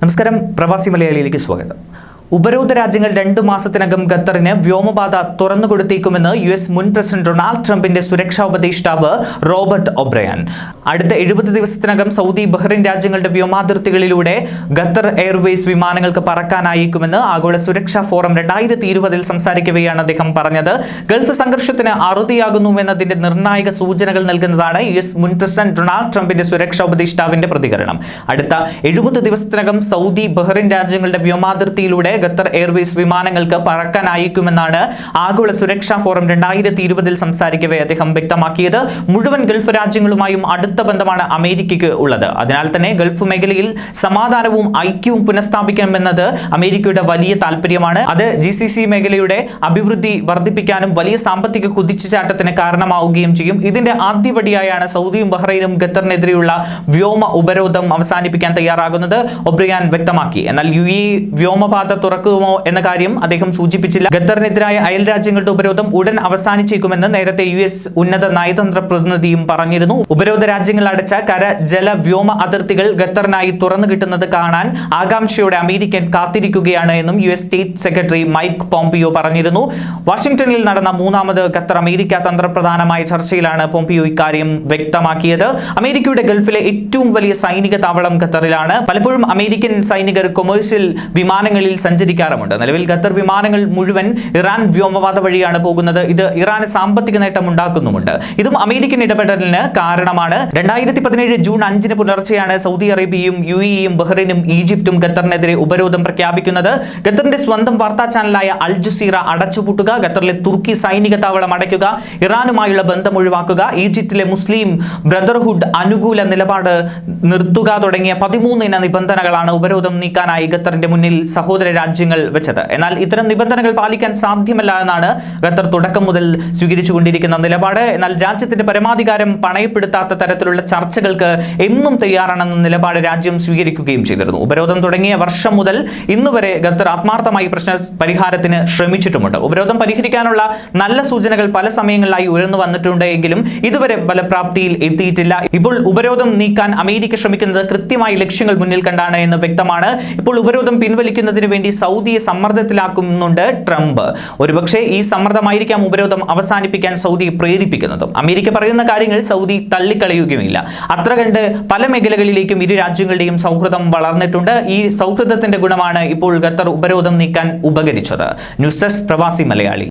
നമസ്കാരം, പ്രവാസി മലയാളിയിലേക്ക് സ്വാഗതം. ഉപരോധ രാജ്യങ്ങൾ 2 മാസത്തിനകം ഖത്തറിന് വ്യോമപാത തുറന്നുകൊടുത്തേക്കുമെന്ന് US മുൻ പ്രസിഡന്റ് ഡൊണാൾഡ് ട്രംപിന്റെ സുരക്ഷാ ഉപദേഷ്ടാവ് റോബർട്ട് ഒബ്രയാൻ. അടുത്ത 70 ദിവസത്തിനകം സൗദി, ബഹ്റൈൻ രാജ്യങ്ങളുടെ വ്യോമാതിർത്തികളിലൂടെ ഖത്തർ എയർവേസ് വിമാനങ്ങൾക്ക് പറക്കാനായേക്കുമെന്ന് ആഗോള സുരക്ഷാ ഫോറം 2020 സംസാരിക്കവെയാണ് അദ്ദേഹം പറഞ്ഞത്. ഗൾഫ് സംഘർഷത്തിന് അറുതിയാകുന്നുവെന്നതിന്റെ നിർണായക സൂചനകൾ നൽകുന്നതാണ് US മുൻ പ്രസിഡന്റ് ഡൊണാൾഡ് ട്രംപിന്റെ സുരക്ഷാ ഉപദേഷ്ടാവിന്റെ പ്രതികരണം. അടുത്ത 70 ദിവസത്തിനകം സൗദി, ബഹ്റൈൻ രാജ്യങ്ങളുടെ വ്യോമാതിർത്തിയിലൂടെ ഖത്തർ എയർവേസ് വിമാനങ്ങൾക്ക് പറക്കാനായേക്കുമെന്നാണ് ആഗോള സുരക്ഷാ ഫോറം 2020 സംസാരിക്കവേ അദ്ദേഹം വ്യക്തമാക്കിയത്. മുഴുവൻ ഗൾഫ് രാജ്യങ്ങളുമായും അടുത്ത ബന്ധമാണ് അമേരിക്കയ്ക്ക് ഉള്ളത്. അതിനാൽ തന്നെ ഗൾഫ് മേഖലയിൽ സമാധാനവും ഐക്യവും പുനഃസ്ഥാപിക്കണമെന്നത് അമേരിക്കയുടെ വലിയ താല്പര്യമാണ്. അത് GCC മേഖലയുടെ അഭിവൃദ്ധി വർദ്ധിപ്പിക്കാനും വലിയ സാമ്പത്തിക കുതിച്ചുചാട്ടത്തിന് കാരണമാവുകയും ചെയ്യും. ഇതിന്റെ ആദ്യപടിയായാണ് സൗദിയും ബഹ്റൈനും ഖത്തറിനെതിരെയുള്ള വ്യോമ ഉപരോധം അവസാനിപ്പിക്കാൻ തയ്യാറാകുന്നത് ഒബ്രിയാൻ വ്യക്തമാക്കി. എന്നാൽ UAE വ്യോമപാത തുറക്കുമോ എന്ന കാര്യം അദ്ദേഹം സൂചിപ്പിച്ചില്ല. ഖത്തറിനെതിരായ അയൽ രാജ്യങ്ങളുടെ ഉപരോധം ഉടൻ അവസാനിച്ചേക്കുമെന്ന് നേരത്തെ US ഉന്നത നയതന്ത്ര പ്രതിനിധിയും പറഞ്ഞിരുന്നു. ഉപരോധ രാജ്യങ്ങൾ അടച്ച കര, ജല, വ്യോമ അതിർത്തികൾ ഖത്തറിനായി തുറന്നു കിട്ടുന്നത് കാണാൻ ആകാംക്ഷയോടെ അമേരിക്കൻ കാത്തിരിക്കുകയാണ് എന്നും US state secretary Mike Pompeo പറഞ്ഞിരുന്നു. വാഷിംഗ്ടണിൽ നടന്ന 3ാമത് ഖത്തർ അമേരിക്ക തന്ത്രപ്രധാനമായ ചർച്ചയിലാണ് പോംപിയോ ഇക്കാര്യം വ്യക്തമാക്കിയത്. അമേരിക്കയുടെ ഗൾഫിലെ ഏറ്റവും വലിയ സൈനിക താവളം ഖത്തറിലാണ്. പലപ്പോഴും അമേരിക്കൻ സൈനികർ കൊമേഴ്സ്യൽ വിമാനങ്ങളിൽ സഞ്ചരിക്കാറുമുണ്ട്. നിലവിൽ ഖത്തർ വിമാനങ്ങൾ മുഴുവൻ ഇറാൻ വ്യോമപാത വഴിയാണ് പോകുന്നത്. ഇത് ഇറാന് സാമ്പത്തിക നേട്ടം ഉണ്ടാക്കുന്നുമുണ്ട്. ഇതും അമേരിക്കൻ ഇടപെടലിന് കാരണമാണ്. 2017 ജൂൺ 5 പുലർച്ചെയാണ് സൗദി അറേബ്യയും UAEയും ബഹ്റൈനും ഈജിപ്തും ഖത്തറിനെതിരെ ഉപരോധം പ്രഖ്യാപിക്കുന്നത്. ഖത്തറിന്റെ സ്വന്തം വാർത്താ ചാനലായ അൽ ജസീറ അടച്ചുപൂട്ടുക, ഖത്തറിലെ തുർക്കി സൈനിക താവളം അടയ്ക്കുക, ഇറാനുമായുള്ള ബന്ധം ഒഴിവാക്കുക, ഈജിപ്തിലെ മുസ്ലിം ബ്രദർഹുഡ് അനുകൂല നിലപാട് നിർത്തുക തുടങ്ങിയ 13 നിബന്ധനകളാണ് ഉപരോധം നീക്കാനായി ഖത്തറിന്റെ മുന്നിൽ സഹോദര രാജ്യങ്ങൾ വെച്ചത്. എന്നാൽ ഇത്തരം നിബന്ധനകൾ പാലിക്കാൻ സാധ്യമല്ല എന്നാണ് ഖത്തർ തുടക്കം മുതൽ സ്വീകരിച്ചുകൊണ്ടിരിക്കുന്ന നിലപാട്. എന്നാൽ രാജ്യത്തിന്റെ പരമാധികാരം പണയപ്പെടുത്താത്ത തരത്തിലുള്ള ചർച്ചകൾക്ക് എന്നും തയ്യാറാണെന്ന നിലപാട് രാജ്യം സ്വീകരിക്കുകയും ചെയ്തിരുന്നു. ഉപരോധം തുടങ്ങിയ വർഷം മുതൽ ഇന്ന് വരെ ഖത്തർ ആത്മാർത്ഥമായി പ്രശ്ന പരിഹാരത്തിന് ശ്രമിച്ചിട്ടുമുണ്ട്. ഉപരോധം പരിഹരിക്കാനുള്ള നല്ല സൂചനകൾ പല സമയങ്ങളിലായി ഉയർന്നു വന്നിട്ടുണ്ട് എങ്കിലും ഇതുവരെ ഫലപ്രാപ്തിയിൽ എത്തിയിട്ടില്ല. ഇപ്പോൾ ഉപരോധം നീക്കാൻ അമേരിക്ക ശ്രമിക്കുന്നത് കൃത്യമായ ലക്ഷ്യങ്ങൾ മുന്നിൽ കണ്ടാണ് എന്ന് വ്യക്തമാണ്. ഇപ്പോൾ ഉപരോധം പിൻവലിക്കുന്നതിന് വേണ്ടി സൗദിയെ സമ്മർദ്ദത്തിലാക്കുന്നുണ്ട് ട്രംപ്. ഒരുപക്ഷെ ഈ സമ്മർദ്ദമായിരിക്കാം ഉപരോധം അവസാനിപ്പിക്കാൻ സൗദിയെ പ്രേരിപ്പിക്കുന്നതും. അമേരിക്ക പറയുന്ന കാര്യങ്ങൾ സൗദി തള്ളിക്കളയുകയുമില്ല. അത്ര കണ്ട് പല മേഖലകളിലേക്കും ഇരു രാജ്യങ്ങളുടെയും സൗഹൃദം വളർന്നിട്ടുണ്ട്. ഈ സൗഹൃദത്തിന്റെ ഗുണമാണ് ഇപ്പോൾ ഖത്തർ ഉപരോധം നീക്കാൻ ഉപകരിച്ചത്. ന്യൂസ് ഡെസ്ക്, പ്രവാസി മലയാളി.